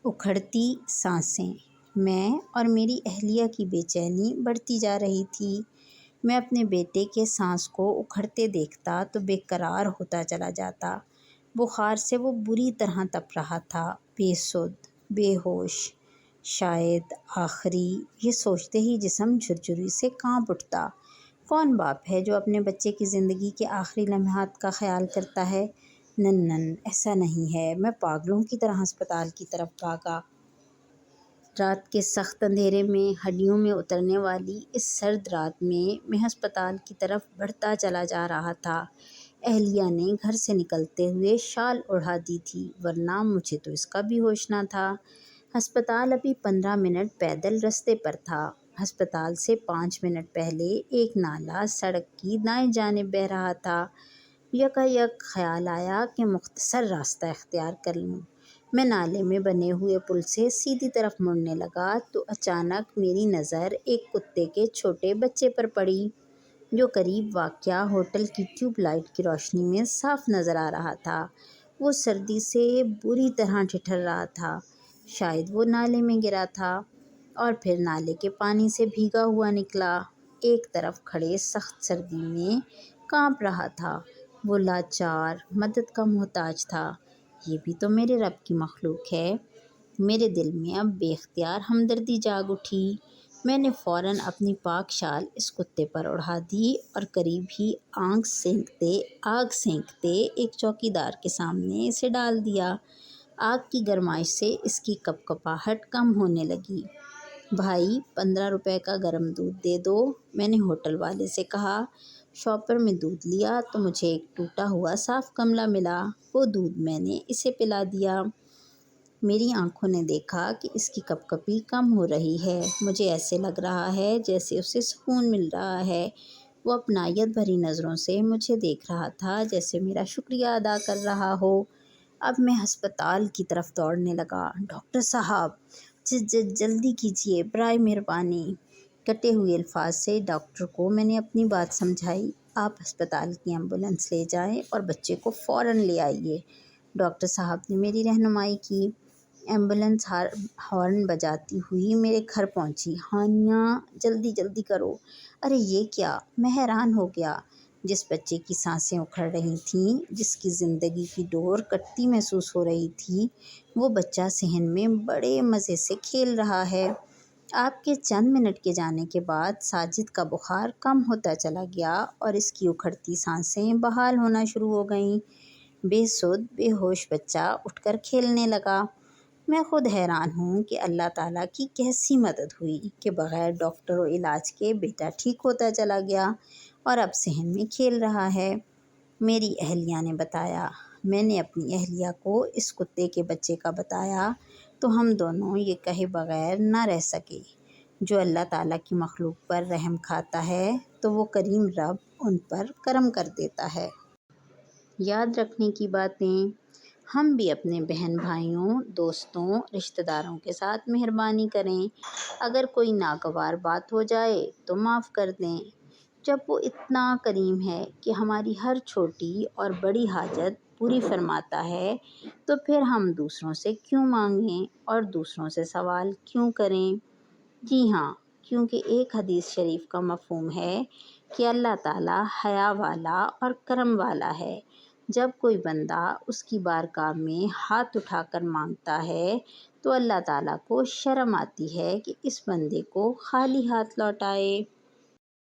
اکھڑتی سانسیں۔ میں اور میری اہلیہ کی بے چینی بڑھتی جا رہی تھی۔ میں اپنے بیٹے کے سانس کو اکھڑتے دیکھتا تو بے قرار ہوتا چلا جاتا۔ بخار سے وہ بری طرح تپ رہا تھا، بے سدھ، بے ہوش۔ شاید آخری، یہ سوچتے ہی جسم جھرجھری سے کانپ اٹھتا۔ کون باپ ہے جو اپنے بچے کی زندگی کے آخری لمحات کا خیال کرتا ہے؟ نن ایسا نہیں ہے۔ میں پاگلوں کی طرح ہسپتال کی طرف بھاگا۔ رات کے سخت اندھیرے میں، ہڈیوں میں اترنے والی اس سرد رات میں ہسپتال کی طرف بڑھتا چلا جا رہا تھا۔ اہلیہ نے گھر سے نکلتے ہوئے شال اڑھا دی تھی، ورنہ مجھے تو اس کا بھی ہوش نہ تھا۔ ہسپتال ابھی 15 منٹ پیدل رستے پر تھا۔ ہسپتال سے 5 منٹ پہلے ایک نالہ سڑک کی دائیں جانب بہہ رہا تھا۔ یکایک خیال آیا کہ مختصر راستہ اختیار کر لوں۔ میں نالے میں بنے ہوئے پل سے سیدھی طرف مڑنے لگا تو اچانک میری نظر ایک کتے کے چھوٹے بچے پر پڑی، جو قریب واقع ہوٹل کی ٹیوب لائٹ کی روشنی میں صاف نظر آ رہا تھا۔ وہ سردی سے بری طرح ٹھٹر رہا تھا۔ شاید وہ نالے میں گرا تھا اور پھر نالے کے پانی سے بھیگا ہوا نکلا۔ ایک طرف کھڑے سخت سردی میں کانپ رہا تھا۔ وہ لاچار، مدد کا محتاج تھا۔ یہ بھی تو میرے رب کی مخلوق ہے۔ میرے دل میں اب بے اختیار ہمدردی جاگ اٹھی۔ میں نے فوراً اپنی پاک شال اس کتے پر اڑا دی اور قریب ہی آگ سینکتے ایک چوکیدار کے سامنے اسے ڈال دیا۔ آگ کی گرمائش سے اس کی کپکپاہٹ کم ہونے لگی۔ بھائی 15 روپے کا گرم دودھ دے دو، میں نے ہوٹل والے سے کہا۔ شاپر میں دودھ لیا تو مجھے ایک ٹوٹا ہوا صاف گملہ ملا۔ وہ دودھ میں نے اسے پلا دیا۔ میری آنکھوں نے دیکھا کہ اس کی کپکپی کم ہو رہی ہے۔ مجھے ایسے لگ رہا ہے جیسے اسے سکون مل رہا ہے۔ وہ اپنائیت بھری نظروں سے مجھے دیکھ رہا تھا، جیسے میرا شکریہ ادا کر رہا ہو۔ اب میں ہسپتال کی طرف دوڑنے لگا۔ ڈاکٹر صاحب، جلدی کیجیے، برائے مہربانی۔ کٹے ہوئے الفاظ سے ڈاکٹر کو میں نے اپنی بات سمجھائی۔ آپ ہسپتال کی ایمبولینس لے جائیں اور بچے کو فوراً لے آئیے۔ ڈاکٹر صاحب نے میری رہنمائی کی۔ ایمبولینس ہارن بجاتی ہوئی میرے گھر پہنچی۔ ہانیہ، جلدی کرو۔ ارے یہ کیا؟ میں حیران ہو گیا۔ جس بچے کی سانسیں اکھڑ رہی تھیں، جس کی زندگی کی ڈور کٹتی محسوس ہو رہی تھی، وہ بچہ صحن میں بڑے مزے سے کھیل رہا ہے۔ آپ کے چند منٹ کے جانے کے بعد ساجد کا بخار کم ہوتا چلا گیا اور اس کی اکھڑتی سانسیں بحال ہونا شروع ہو گئیں۔ بے سدھ، بے ہوش بچہ اٹھ کر کھیلنے لگا۔ میں خود حیران ہوں کہ اللہ تعالیٰ کی کیسی مدد ہوئی کہ بغیر ڈاکٹر و علاج کے بیٹا ٹھیک ہوتا چلا گیا اور اب صحن میں کھیل رہا ہے۔ میری اہلیہ نے بتایا۔ میں نے اپنی اہلیہ کو اس کتے کے بچے کا بتایا تو ہم دونوں یہ کہے بغیر نہ رہ سکے، جو اللہ تعالیٰ کی مخلوق پر رحم کھاتا ہے تو وہ کریم رب ان پر کرم کر دیتا ہے۔ یاد رکھنے کی باتیں: ہم بھی اپنے بہن بھائیوں، دوستوں، رشتہ داروں کے ساتھ مہربانی کریں۔ اگر کوئی ناگوار بات ہو جائے تو معاف کر دیں۔ جب وہ اتنا کریم ہے کہ ہماری ہر چھوٹی اور بڑی حاجت پوری فرماتا ہے تو پھر ہم دوسروں سے کیوں مانگیں اور دوسروں سے سوال کیوں کریں؟ جی ہاں، کیونکہ ایک حدیث شریف کا مفہوم ہے کہ اللہ تعالیٰ حیا والا اور کرم والا ہے۔ جب کوئی بندہ اس کی بارگاہ میں ہاتھ اٹھا کر مانگتا ہے تو اللہ تعالیٰ کو شرم آتی ہے کہ اس بندے کو خالی ہاتھ لوٹائے۔